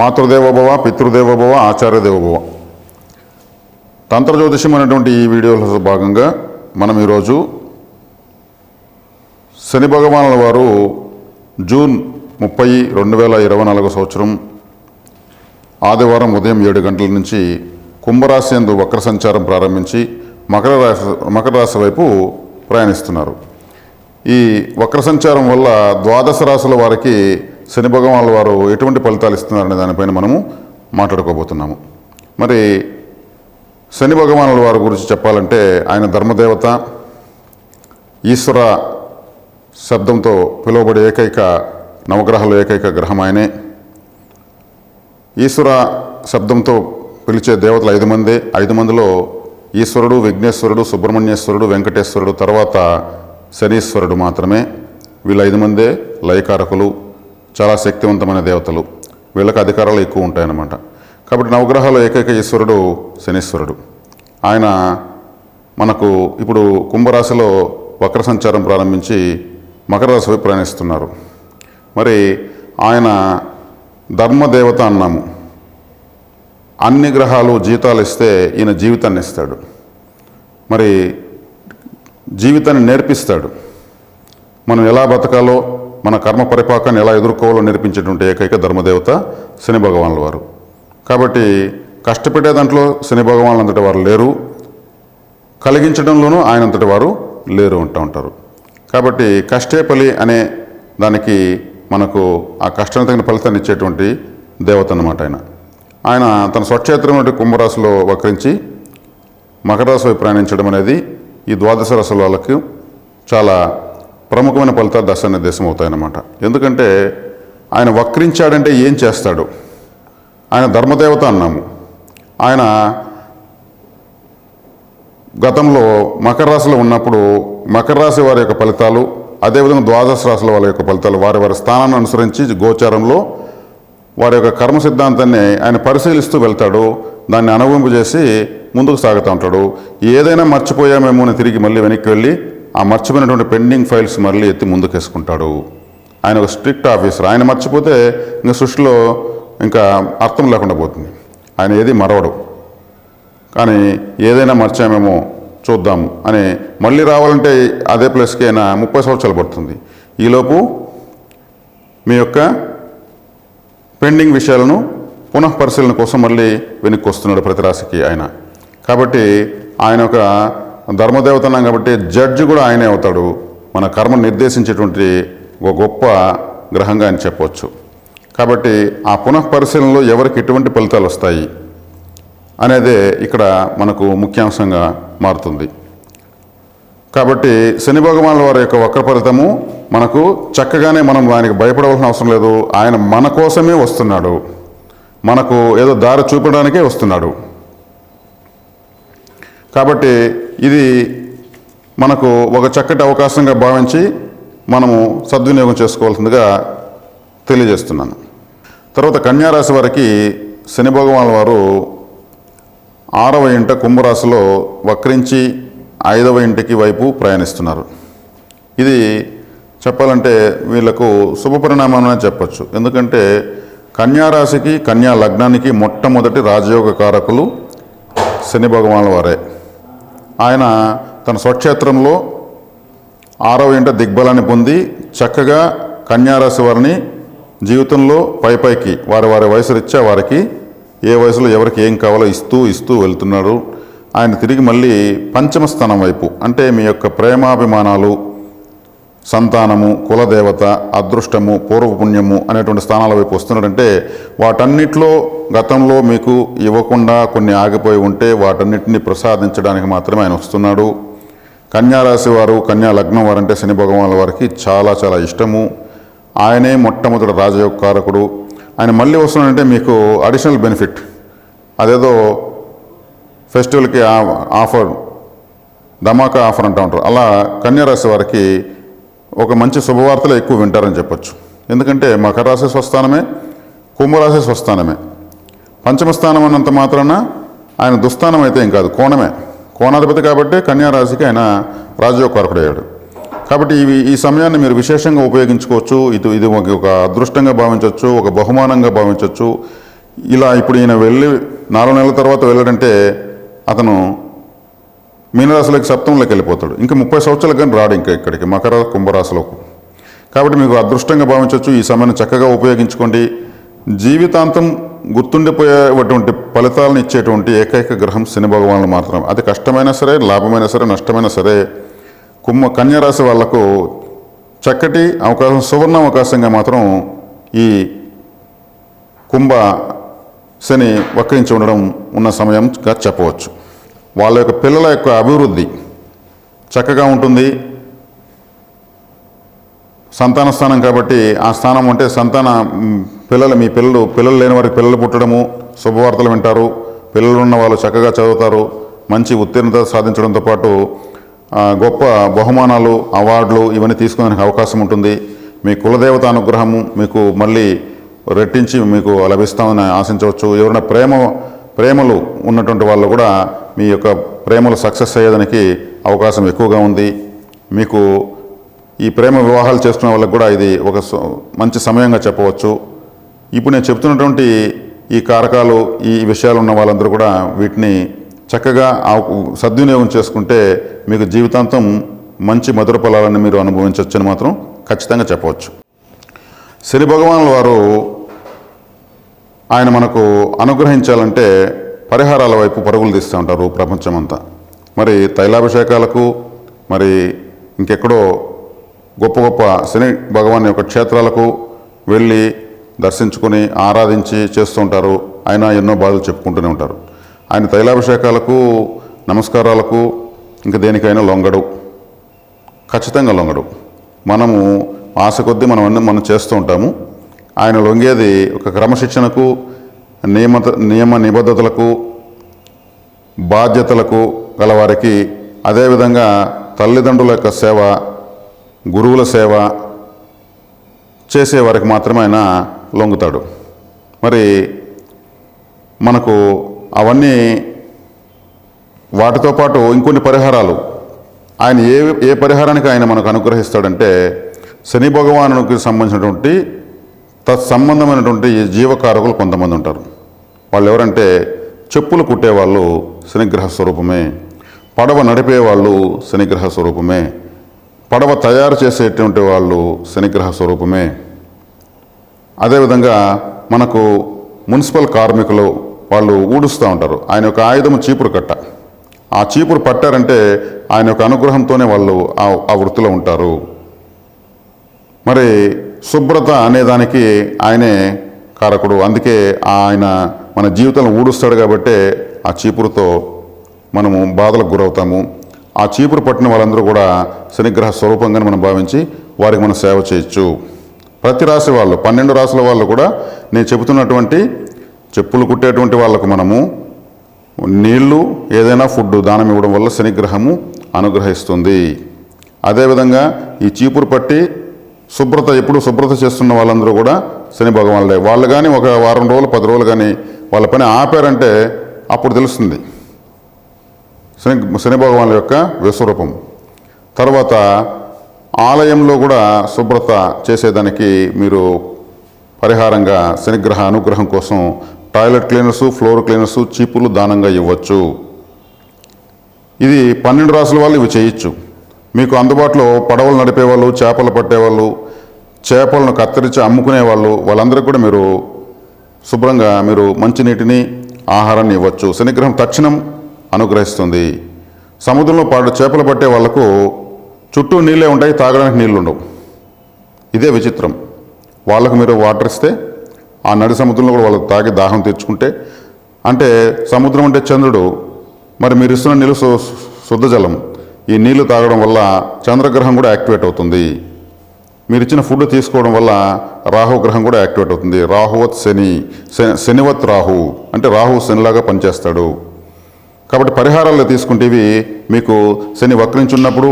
మాతృదేవోభవ, పితృదేవోభవ, ఆచార్యదేవోభవ. తంత్ర జ్యోతిష్యం అనేటువంటి ఈ వీడియోలో భాగంగా మనం ఈరోజు శని భగవానుల వారు జూన్ 30, 2024 సంవత్సరం ఆదివారం ఉదయం 7 గంటల నుంచి కుంభరాశి యందు వక్ర సంచారం ప్రారంభించి మకర రాశి వైపు ప్రయాణిస్తున్నారు. ఈ వక్ర సంచారం వల్ల ద్వాదశ రాశుల వారికి శని భగవానుల వారు ఎటువంటి ఫలితాలు ఇస్తున్నారనే దానిపైన మనము మాట్లాడుకోబోతున్నాము. మరి శని భగవానుల వారి గురించి చెప్పాలంటే ఆయన ధర్మదేవత, ఈశ్వర శబ్దంతో పిలువబడే ఏకైక నవగ్రహాలు ఏకైక గ్రహం ఆయనే. ఈశ్వర శబ్దంతో పిలిచే దేవతలు 5 మందే. 5 మందిలో ఈశ్వరుడు, విఘ్నేశ్వరుడు, సుబ్రహ్మణ్యేశ్వరుడు, వెంకటేశ్వరుడు, తర్వాత శనీశ్వరుడు మాత్రమే. వీళ్ళు 5 మందే లయకారకులు, చాలా శక్తివంతమైన దేవతలు. వీళ్ళకి అధికారాలు ఎక్కువ ఉంటాయన్నమాట. కాబట్టి నవగ్రహాలు ఏకైక ఈశ్వరుడు శనీశ్వరుడు. ఆయన మనకు ఇప్పుడు కుంభరాశిలో వక్ర సంచారం ప్రారంభించి మకర రాశి వైపు ప్రయాణిస్తున్నారు. మరి ఆయన ధర్మదేవత అన్నాము. అన్ని గ్రహాలు జీతాలు ఇస్తే ఈయన జీవితాన్ని ఇస్తాడు. మరి జీవితాన్ని నేర్పిస్తాడు. మనం ఎలా బతకాలో, మన కర్మ పరిపాకాన్ని ఎలా ఎదుర్కోవాలో నేర్పించేటువంటి ఏకైక ధర్మదేవత శని భగవానుల వారు. కాబట్టి కష్టపెట్టే దాంట్లో శని భగవానులు అంతటి వారు లేరు, కలిగించడంలోనూ ఆయన అంతటి వారు లేరు అంటూ ఉంటారు. కాబట్టి కష్టే ఫలి అనే దానికి మనకు ఆ కష్టానికి తగిన ఫలితాన్ని ఇచ్చేటువంటి దేవత అన్నమాట ఆయన తన స్వక్షేత్రం వంటి కుంభరాశిలో వక్రించి మకర రాశి వైపు ప్రయాణించడం అనేది ఈ ద్వాదశ రాశుల వాళ్ళకి చాలా ప్రముఖమైన ఫలితాలు దశ నిర్దేశం అవుతాయన్నమాట. ఎందుకంటే ఆయన వక్రించాడంటే ఏం చేస్తాడు? ఆయన ధర్మదేవత అన్నాము. ఆయన గతంలో మకర రాశిలో ఉన్నప్పుడు మకర రాశి వారి యొక్క ఫలితాలు, అదేవిధంగా ద్వాదశ రాశుల వాళ్ళ యొక్క ఫలితాలు వారి వారి స్థానాన్ని అనుసరించి గోచారంలో వారి యొక్క కర్మ సిద్ధాంతాన్ని ఆయన పరిశీలిస్తూ వెళ్తాడు. దాన్ని అనుభవింపజేసి ముందుకు సాగుతూ ఉంటాడు. ఏదైనా మర్చిపోయామేమో అని తిరిగి మళ్ళీ వెనక్కి వెళ్ళి ఆ మర్చిపోయినటువంటి పెండింగ్ ఫైల్స్ మళ్ళీ ఎత్తి ముందుకేసుకుంటాడు. ఆయన ఒక స్ట్రిక్ట్ ఆఫీసర్. ఆయన మర్చిపోతే ఇంకా సృష్టిలో ఇంకా అర్థం లేకుండా పోతుంది. ఆయన ఏది మరవడు. కానీ ఏదైనా మర్చామేమో చూద్దాం అని మళ్ళీ రావాలంటే అదే ప్లేస్కి అయినా 30 సంవత్సరాలు పడుతుంది. ఈలోపు మీ యొక్క పెండింగ్ విషయాలను పునఃపరిశీలన కోసం మళ్ళీ వెనక్కి వస్తున్నాడు ప్రతి రాశికి ఆయన. కాబట్టి ఆయన ఒక ధర్మదేవత అన్నాం కాబట్టి జడ్జి కూడా ఆయనే అవుతాడు. మన కర్మను నిర్దేశించేటువంటి ఒక గొప్ప గ్రహంగా అని చెప్పవచ్చు. కాబట్టి ఆ పునఃపరిశీలనలో ఎవరికి ఎటువంటి ఫలితాలు వస్తాయి అనేదే ఇక్కడ మనకు ముఖ్యాంశంగా మారుతుంది. కాబట్టి శని భగవానుల వారి యొక్క వక్ర ఫలితము మనకు చక్కగానే మనం దానికి భయపడవలసిన అవసరం లేదు. ఆయన మన కోసమే వస్తున్నాడు, మనకు ఏదో దారి చూపడానికే వస్తున్నాడు. కాబట్టి ఇది మనకు ఒక చక్కటి అవకాశంగా భావించి మనము సద్వినియోగం చేసుకోవాల్సిందిగా తెలియజేస్తున్నాను. తర్వాత కన్యారాశి వారికి శని భగవానుల వారు 6వ ఇంట కుంభరాశిలో వక్రించి 5వ ఇంటికి వైపు ప్రయాణిస్తున్నారు. ఇది చెప్పాలంటే వీళ్లకు శుభ పరిణామం అని చెప్పచ్చు. ఎందుకంటే కన్యారాశికి, కన్యా లగ్నానికి మొట్టమొదటి రాజయోగ కారకులు శని భగవానుల వారే. ఆయన తన స్వక్షేత్రంలో 6వ ఇంట దిగ్బలాన్ని పొంది చక్కగా కన్యారాశి వారిని జీవితంలో పైకి వారి వారి వయసు రీత్యా వారికి ఏ వయసులో ఎవరికి ఏం కావాలో ఇస్తూ వెళ్తున్నాడు. ఆయన తిరిగి మళ్ళీ పంచమ స్థానం వైపు, అంటే మీ యొక్క ప్రేమాభిమానాలు, సంతానము, కులదేవత, అదృష్టము, పూర్వపుణ్యము అనేటువంటి స్థానాల వైపు వస్తున్నాడంటే వాటన్నిటిలో గతంలో మీకు ఇవ్వకుండా కొన్ని ఆగిపోయి ఉంటే వాటన్నిటిని ప్రసాదించడానికి మాత్రమే ఆయన వస్తున్నాడు. కన్యారాశి వారు, కన్యా లగ్నం వారంటే శని భగవానుల వారికి చాలా చాలా ఇష్టము. ఆయనే మొట్టమొదటి రాజయోగ కారకుడు. ఆయన మళ్ళీ వస్తున్నాడంటే మీకు అడిషనల్ బెనిఫిట్. అదేదో ఫెస్టివల్కి ఆఫర్, ధమాకా ఆఫర్ అంటూ ఉంటారు. అలా కన్యారాశి వారికి ఒక మంచి శుభవార్తలు ఎక్కువ వింటారని చెప్పచ్చు. ఎందుకంటే మకర రాశి స్వస్థానమే, కుంభరాశి స్వస్థానమే. పంచమ స్థానం అన్నంత మాత్రాన ఆయన దుస్థానం అయితే ఏం కాదు, కోణమే. కోణాధిపతి కాబట్టి కన్యారాశికి ఆయన రాజయోగ కారకుడయ్యాడు. కాబట్టి ఈ సమయాన్ని మీరు విశేషంగా ఉపయోగించుకోవచ్చు. ఇది ఒక అదృష్టంగా భావించవచ్చు, ఒక బహుమానంగా భావించవచ్చు. ఇలా ఇప్పుడు ఈయన వెళ్ళి 4 నెలల తర్వాత వెళ్ళాడంటే అతను మీనరాశిలోకి సప్తమంలోకి వెళ్ళిపోతాడు. ఇంకా 30 సంవత్సరాలు కానీ రాడు ఇంకా ఇక్కడికి మకర కుంభరాశిలోకి. కాబట్టి మీకు అదృష్టంగా భావించవచ్చు. ఈ సమయాన్ని చక్కగా ఉపయోగించుకోండి. జీవితాంతం గుర్తుండిపోయేటువంటి ఫలితాలను ఇచ్చేటువంటి ఏకైక గ్రహం శని భగవానుడు మాత్రం. అది కష్టమైనా సరే, లాభమైనా సరే, నష్టమైనా సరే కన్యారాశి వాళ్లకు చక్కటి అవకాశం, సువర్ణ అవకాశంగా మాత్రం ఈ కుంభ శని వక్రించి ఉండడం ఉన్న సమయంగా చెప్పవచ్చు. వాళ్ళ యొక్క పిల్లల యొక్క అభివృద్ధి చక్కగా ఉంటుంది. సంతాన స్థానం కాబట్టి ఆ స్థానం అంటే సంతాన మీ పిల్లలు లేని వారికి పిల్లలు పుట్టడము, శుభవార్తలు వింటారు. పిల్లలు ఉన్న వాళ్ళు చక్కగా చదువుతారు. మంచి ఉత్తీర్ణత సాధించడంతో పాటు గొప్ప బహుమానాలు, అవార్డులు ఇవన్నీ తీసుకునే అవకాశం ఉంటుంది. మీ కులదేవత అనుగ్రహము మీకు మళ్ళీ రెట్టించి మీకు లభిస్తామని ఆశించవచ్చు. ఎవరైనా ప్రేమలు ఉన్నటువంటి వాళ్ళు కూడా మీ యొక్క ప్రేమలు సక్సెస్ అయ్యేదానికి అవకాశం ఎక్కువగా ఉంది. మీకు ఈ ప్రేమ వివాహాలు చేసుకునే వాళ్ళకి కూడా ఇది ఒక మంచి సమయంగా చెప్పవచ్చు. ఇప్పుడు నేను చెప్తున్నటువంటి ఈ కారకాలు, ఈ విషయాలు ఉన్న వాళ్ళందరూ కూడా వీటిని చక్కగా సద్వినియోగం చేసుకుంటే మీకు జీవితాంతం మంచి మధుర ఫలాలను మీరు అనుభవించవచ్చని మాత్రం ఖచ్చితంగా చెప్పవచ్చు. శని భగవానుల వారు ఆయన మనకు అనుగ్రహించాలంటే పరిహారాల వైపు పరుగులు తీస్తూ ఉంటారు ప్రపంచమంతా. మరి తైలాభిషేకాలకు, మరి ఇంకెక్కడో గొప్ప గొప్ప శని భగవాన్ యొక్క క్షేత్రాలకు వెళ్ళి దర్శించుకొని ఆరాధించి చేస్తూ ఉంటారు. ఆయన ఎన్నో బాధలు చెప్పుకుంటూనే ఉంటారు. ఆయన తైలాభిషేకాలకు, నమస్కారాలకు ఇంకా దేనికైనా లొంగడు, ఖచ్చితంగా లొంగడు. మనము ఆశ కొద్దీ మనం చేస్తూ ఉంటాము. ఆయన లొంగేది ఒక క్రమశిక్షణకు, నియమ నిబద్ధతలకు, బాధ్యతలకు గలవారికి, అదేవిధంగా తల్లిదండ్రుల యొక్క సేవ, గురువుల సేవ చేసేవారికి మాత్రమే ఆయన లొంగుతాడు. మరి మనకు అవన్నీ వాటితో పాటు ఇంకొన్ని పరిహారాలు ఆయన ఏ పరిహారానికి ఆయన మనకు అనుగ్రహిస్తాడంటే శని భగవానునికి సంబంధించినటువంటి తత్సంబంధమైనటువంటి జీవకారకులు కొంతమంది ఉంటారు. వాళ్ళు ఎవరంటే చెప్పులు కుట్టేవాళ్ళు శనిగ్రహ స్వరూపమే, పడవ నడిపేవాళ్ళు శనిగ్రహ స్వరూపమే, పడవ తయారు చేసేటువంటి వాళ్ళు శనిగ్రహ స్వరూపమే. అదేవిధంగా మనకు మున్సిపల్ కార్మికులు వాళ్ళు ఊడుస్తూ ఉంటారు. ఆయన యొక్క ఆయుధము చీపురు కట్ట. ఆ చీపురు పట్టారంటే ఆయన యొక్క అనుగ్రహంతోనే వాళ్ళు ఆ వృత్తిలో ఉంటారు. మరి శుభ్రత అనేదానికి ఆయనే కారకుడు. అందుకే ఆయన మన జీవితాలను ఊడుస్తాడు కాబట్టి ఆ చీపురుతో మనము బాధలకు గురవుతాము. ఆ చీపురు పట్టిన వాళ్ళందరూ కూడా శనిగ్రహ స్వరూపంగానే మనం భావించి వారికి మనం సేవ చేయొచ్చు. ప్రతి రాశి వాళ్ళు, 12 రాశుల వాళ్ళు కూడా నేను చెబుతున్నటువంటి చెప్పులు కుట్టేటువంటి వాళ్ళకు మనము నీళ్లు, ఏదైనా ఫుడ్ దానం ఇవ్వడం వల్ల శనిగ్రహము అనుగ్రహిస్తుంది. అదేవిధంగా ఈ చీపురు పట్టి ఎప్పుడు శుభ్రత చేస్తున్న వాళ్ళందరూ కూడా శని భగవానులే. వాళ్ళు కానీ ఒక వారం రోజులు 10 రోజులు కానీ వాళ్ళ పని ఆపారంటే అప్పుడు తెలుస్తుంది శని భగవానుల యొక్క విశ్వరూపం. తర్వాత ఆలయంలో కూడా శుభ్రత చేసేదానికి మీరు పరిహారంగా శనిగ్రహ అనుగ్రహం కోసం టాయిలెట్ క్లీనర్స్, ఫ్లోర్ క్లీనర్స్, చీపులు దానంగా ఇవ్వచ్చు. ఇది 12 రాసుల వాళ్ళు ఇవి చేయొచ్చు. మీకు అందుబాటులో పడవలు నడిపేవాళ్ళు, చేపలు పట్టేవాళ్ళు, చేపలను కత్తిరించి అమ్ముకునేవాళ్ళు, వాళ్ళందరికీ కూడా మీరు శుభ్రంగా మీరు మంచినీటిని, ఆహారాన్ని ఇవ్వచ్చు. శనిగ్రహం తక్షణం అనుగ్రహిస్తుంది. సముద్రంలో చేపలు పట్టే వాళ్లకు చుట్టూ నీళ్ళే ఉంటాయి, తాగడానికి నీళ్ళు ఉండవు. ఇదే విచిత్రం. వాళ్ళకు మీరు వాటర్ ఇస్తే ఆ నడి సముద్రంలో కూడా వాళ్ళకి తాగి దాహం తీర్చుకుంటే, అంటే సముద్రం అంటే చంద్రుడు, మరి మీరు ఇస్తున్న నీళ్ళు శుద్ధ జలం. ఈ నీళ్లు తాగడం వల్ల చంద్రగ్రహం కూడా యాక్టివేట్ అవుతుంది. మీరు ఇచ్చిన ఫుడ్ తీసుకోవడం వల్ల రాహుగ్రహం కూడా యాక్టివేట్ అవుతుంది. రాహువత్ శనివత్ రాహు అంటే రాహు శనిలాగా పనిచేస్తాడు. కాబట్టి పరిహారాల్లో తీసుకుంటే ఇవి మీకు శని వక్రించున్నప్పుడు